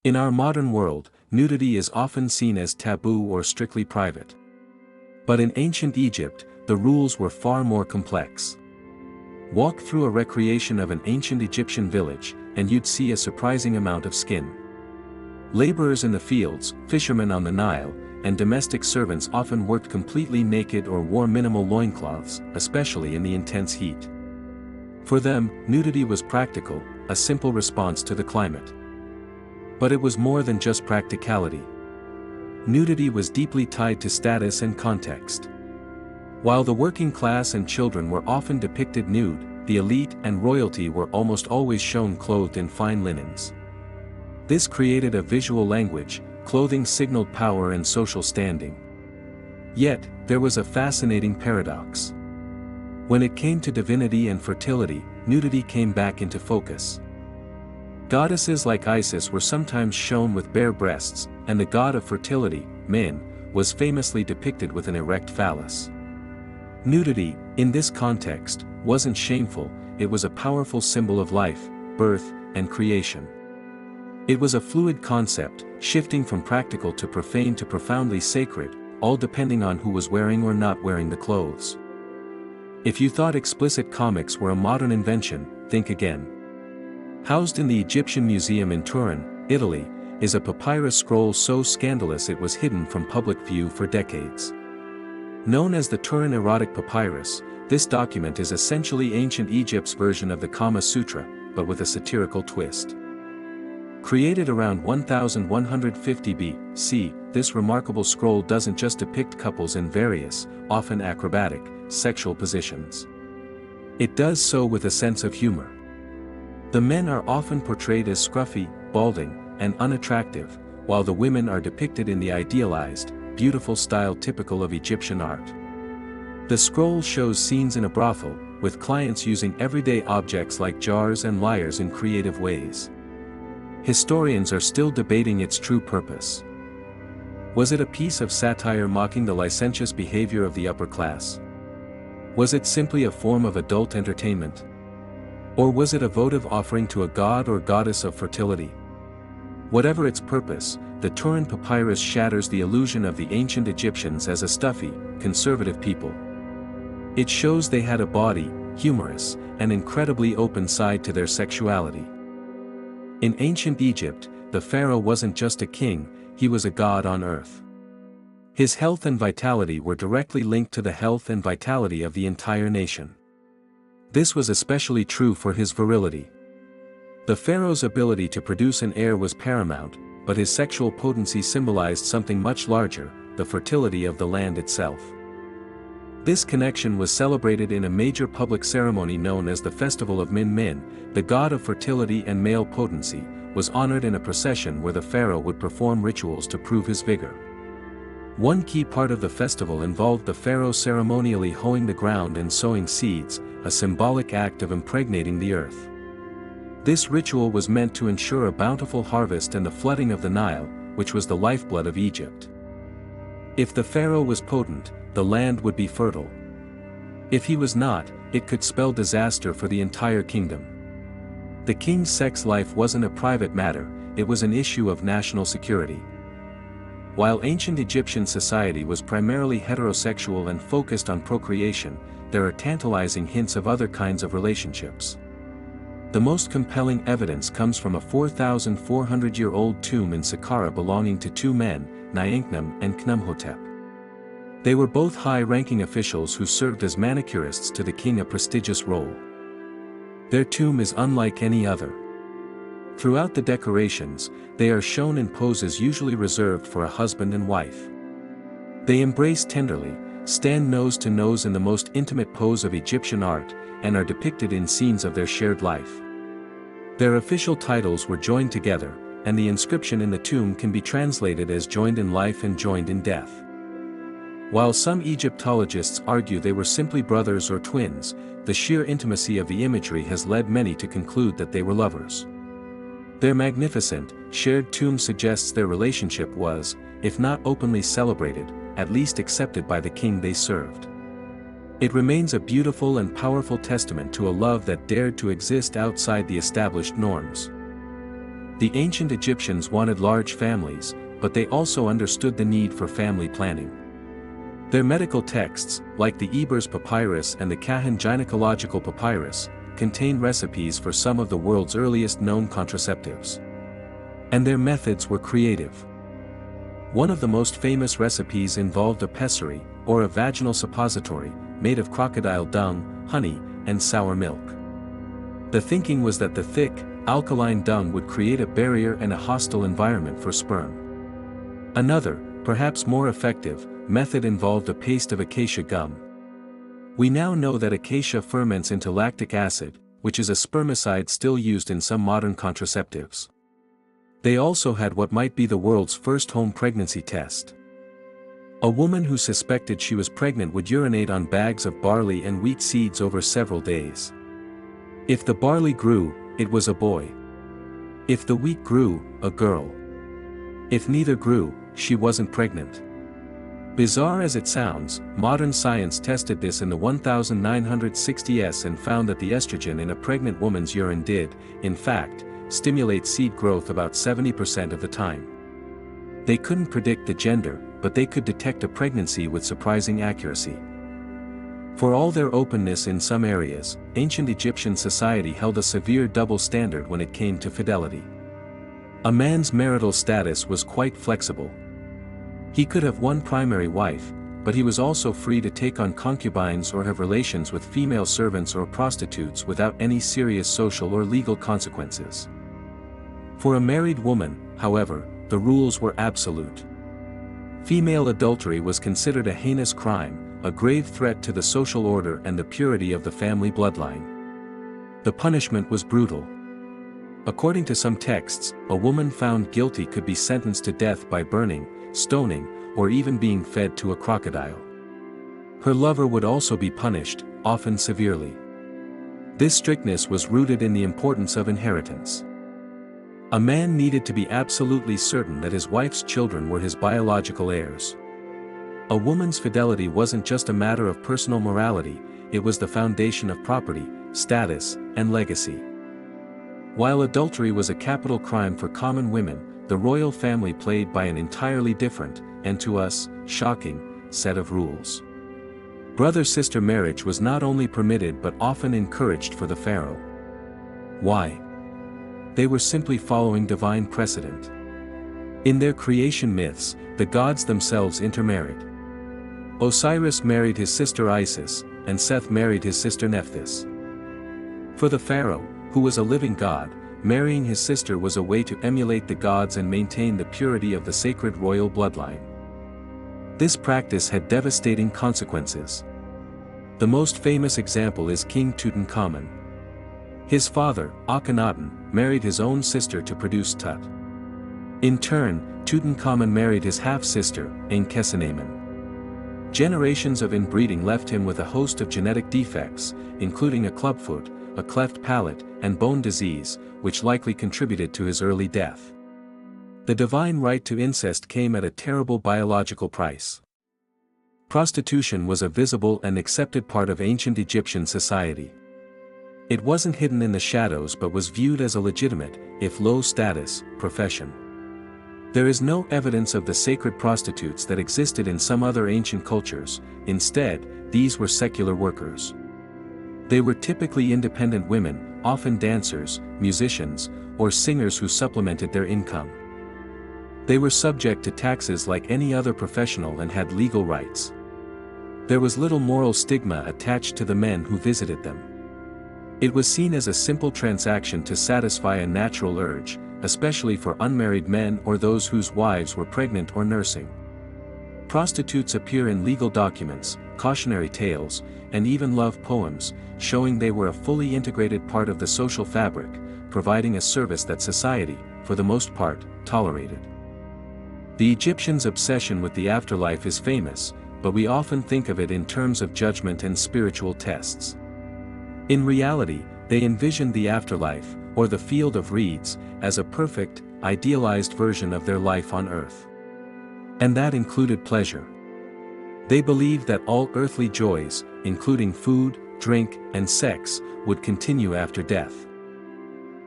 In our modern world, nudity is often seen as taboo or strictly private. But in ancient Egypt, the rules were far more complex. Walk through a recreation of an ancient Egyptian village, and you'd see a surprising amount of skin. Laborers in the fields, fishermen on the Nile, and domestic servants often worked completely naked or wore minimal loincloths, especially in the intense heat. For them, nudity was practical, a simple response to the climate. But it was more than just practicality. Nudity was deeply tied to status and context. While the working class and children were often depicted nude, the elite and royalty were almost always shown clothed in fine linens. This created a visual language. Clothing signaled power and social standing. Yet, there was a fascinating paradox. When it came to divinity and fertility, nudity came back into focus. Goddesses like Isis were sometimes shown with bare breasts, and the god of fertility, Min, was famously depicted with an erect phallus. Nudity, in this context, wasn't shameful, it was a powerful symbol of life, birth, and creation. It was a fluid concept, shifting from practical to profane to profoundly sacred, all depending on who was wearing or not wearing the clothes. If you thought explicit comics were a modern invention, think again. Housed in the Egyptian Museum in Turin, Italy, is a papyrus scroll so scandalous it was hidden from public view for decades. Known as the Turin erotic papyrus, this document is essentially ancient Egypt's version of the Kama Sutra, but with a satirical twist. Created around 1150 BC, this remarkable scroll doesn't just depict couples in various, often acrobatic, sexual positions. It does so with a sense of humor. The men are often portrayed as scruffy, balding, and unattractive, while the women are depicted in the idealized, beautiful style typical of Egyptian art. The scroll shows scenes in a brothel, with clients using everyday objects like jars and lyres in creative ways. Historians are still debating its true purpose. Was it a piece of satire mocking the licentious behavior of the upper class? Was it simply a form of adult entertainment? Or was it a votive offering to a god or goddess of fertility? Whatever its purpose, the Turin papyrus shatters the illusion of the ancient Egyptians as a stuffy, conservative people. It shows they had a body, humorous, and incredibly open side to their sexuality. In ancient Egypt, the pharaoh wasn't just a king, he was a god on earth. His health and vitality were directly linked to the health and vitality of the entire nation. This was especially true for his virility. The pharaoh's ability to produce an heir was paramount, but his sexual potency symbolized something much larger, the fertility of the land itself. This connection was celebrated in a major public ceremony known as the Festival of Min, the god of fertility and male potency, was honored in a procession where the pharaoh would perform rituals to prove his vigor. One key part of the festival involved the pharaoh ceremonially hoeing the ground and sowing seeds, a symbolic act of impregnating the earth. This ritual was meant to ensure a bountiful harvest and the flooding of the Nile, which was the lifeblood of Egypt. If the pharaoh was potent, the land would be fertile. If he was not, it could spell disaster for the entire kingdom. The king's sex life wasn't a private matter, it was an issue of national security. While ancient Egyptian society was primarily heterosexual and focused on procreation, there are tantalizing hints of other kinds of relationships. The most compelling evidence comes from a 4,400-year-old tomb in Saqqara belonging to two men, Nyankhnum and Khnumhotep. They were both high-ranking officials who served as manicurists to the king, a prestigious role. Their tomb is unlike any other. Throughout the decorations, they are shown in poses usually reserved for a husband and wife. They embrace tenderly, stand nose to nose in the most intimate pose of Egyptian art, and are depicted in scenes of their shared life. Their official titles were joined together, and the inscription in the tomb can be translated as joined in life and joined in death. While some Egyptologists argue they were simply brothers or twins, the sheer intimacy of the imagery has led many to conclude that they were lovers. Their magnificent, shared tomb suggests their relationship was, if not openly celebrated, at least accepted by the king they served. It remains a beautiful and powerful testament to a love that dared to exist outside the established norms. The ancient Egyptians wanted large families, but they also understood the need for family planning. Their medical texts, like the Ebers Papyrus and the Kahan Gynecological Papyrus, contain recipes for some of the world's earliest known contraceptives. And their methods were creative. One of the most famous recipes involved a pessary, or a vaginal suppository, made of crocodile dung, honey, and sour milk. The thinking was that the thick, alkaline dung would create a barrier and a hostile environment for sperm. Another, perhaps more effective, method involved a paste of acacia gum. We now know that acacia ferments into lactic acid, which is a spermicide still used in some modern contraceptives. They also had what might be the world's first home pregnancy test. A woman who suspected she was pregnant would urinate on bags of barley and wheat seeds over several days. If the barley grew, it was a boy. If the wheat grew, a girl. If neither grew, she wasn't pregnant. Bizarre as it sounds, modern science tested this in the 1960s and found that the estrogen in a pregnant woman's urine did, in fact, stimulate seed growth about 70% of the time. They couldn't predict the gender, but they could detect a pregnancy with surprising accuracy. For all their openness in some areas, ancient Egyptian society held a severe double standard when it came to fidelity. A man's marital status was quite flexible. He could have one primary wife, but he was also free to take on concubines or have relations with female servants or prostitutes without any serious social or legal consequences. For a married woman, however, the rules were absolute. Female adultery was considered a heinous crime, a grave threat to the social order and the purity of the family bloodline. The punishment was brutal. According to some texts, a woman found guilty could be sentenced to death by burning, stoning, or even being fed to a crocodile. Her lover would also be punished, often severely. This strictness was rooted in the importance of inheritance. A man needed to be absolutely certain that his wife's children were his biological heirs. A woman's fidelity wasn't just a matter of personal morality, it was the foundation of property, status, and legacy. While adultery was a capital crime for common women, the royal family played by an entirely different, and to us, shocking, set of rules. Brother-sister marriage was not only permitted but often encouraged for the pharaoh. Why? They were simply following divine precedent. In their creation myths, the gods themselves intermarried. Osiris married his sister Isis, and Seth married his sister Nephthys. For the pharaoh, who was a living god, marrying his sister was a way to emulate the gods and maintain the purity of the sacred royal bloodline. This practice had devastating consequences. The most famous example is King Tutankhamun. His father, Akhenaten, married his own sister to produce Tut. In turn, Tutankhamun married his half-sister, Enkhesinemen. Generations of inbreeding left him with a host of genetic defects, including a clubfoot, a cleft palate, and bone disease, which likely contributed to his early death. The divine right to incest came at a terrible biological price. Prostitution was a visible and accepted part of ancient Egyptian society. It wasn't hidden in the shadows but was viewed as a legitimate, if low-status, profession. There is no evidence of the sacred prostitutes that existed in some other ancient cultures, instead, these were secular workers. They were typically independent women, often dancers, musicians, or singers who supplemented their income. They were subject to taxes like any other professional and had legal rights. There was little moral stigma attached to the men who visited them. It was seen as a simple transaction to satisfy a natural urge, especially for unmarried men or those whose wives were pregnant or nursing. Prostitutes appear in legal documents, cautionary tales, and even love poems, showing they were a fully integrated part of the social fabric, providing a service that society, for the most part, tolerated. The Egyptians' obsession with the afterlife is famous, but we often think of it in terms of judgment and spiritual tests. In reality, they envisioned the afterlife, or the field of reeds, as a perfect, idealized version of their life on earth. And that included pleasure. They believed that all earthly joys, including food, drink, and sex, would continue after death.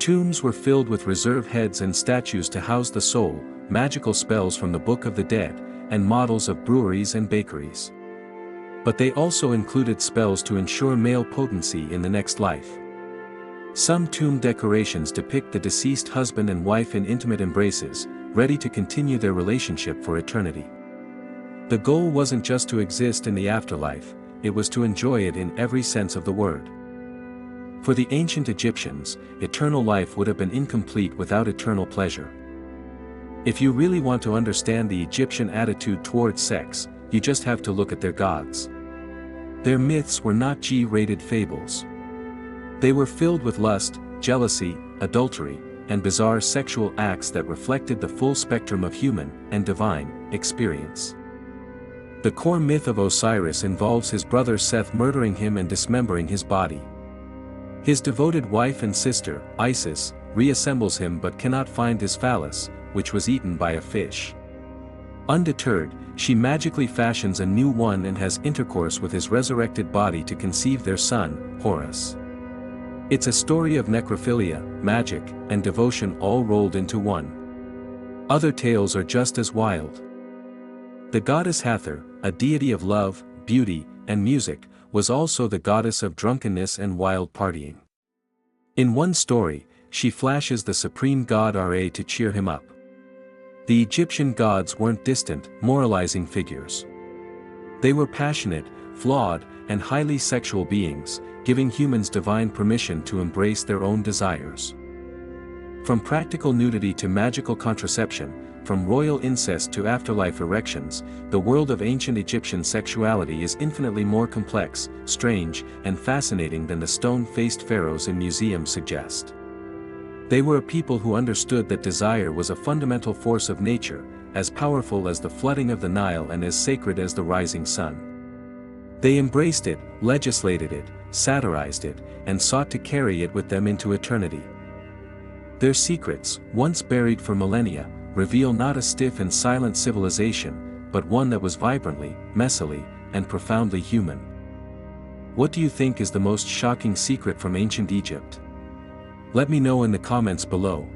tombs were filled with reserve heads and statues to house the soul, magical spells from the Book of the Dead, and models of breweries and bakeries. But they also included spells to ensure male potency in the next life. Some tomb decorations depict the deceased husband and wife in intimate embraces, ready to continue their relationship for eternity. The goal wasn't just to exist in the afterlife, it was to enjoy it in every sense of the word. For the ancient Egyptians, eternal life would have been incomplete without eternal pleasure. If you really want to understand the Egyptian attitude towards sex, you just have to look at their gods. Their myths were not G-rated fables. They were filled with lust, jealousy, adultery, and bizarre sexual acts that reflected the full spectrum of human and divine experience. The core myth of Osiris involves his brother Seth murdering him and dismembering his body. His devoted wife and sister, Isis, reassembles him but cannot find his phallus, which was eaten by a fish. Undeterred, she magically fashions a new one and has intercourse with his resurrected body to conceive their son, Horus. It's a story of necrophilia, magic, and devotion all rolled into one. Other tales are just as wild. The goddess Hathor, a deity of love, beauty, and music, was also the goddess of drunkenness and wild partying. In one story, she flashes the supreme god Ra to cheer him up. The Egyptian gods weren't distant, moralizing figures. They were passionate, flawed, and highly sexual beings, giving humans divine permission to embrace their own desires. From practical nudity to magical contraception, from royal incest to afterlife erections, the world of ancient Egyptian sexuality is infinitely more complex, strange, and fascinating than the stone-faced pharaohs in museums suggest. They were a people who understood that desire was a fundamental force of nature, as powerful as the flooding of the Nile and as sacred as the rising sun. They embraced it, legislated it, satirized it, and sought to carry it with them into eternity. Their secrets, once buried for millennia, reveal not a stiff and silent civilization, but one that was vibrantly, messily, and profoundly human. What do you think is the most shocking secret from ancient Egypt? Let me know in the comments below.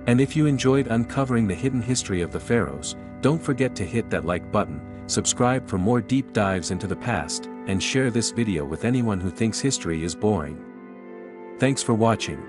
And if you enjoyed uncovering the hidden history of the pharaohs, don't forget to hit that like button, subscribe for more deep dives into the past, and share this video with anyone who thinks history is boring. Thanks for watching.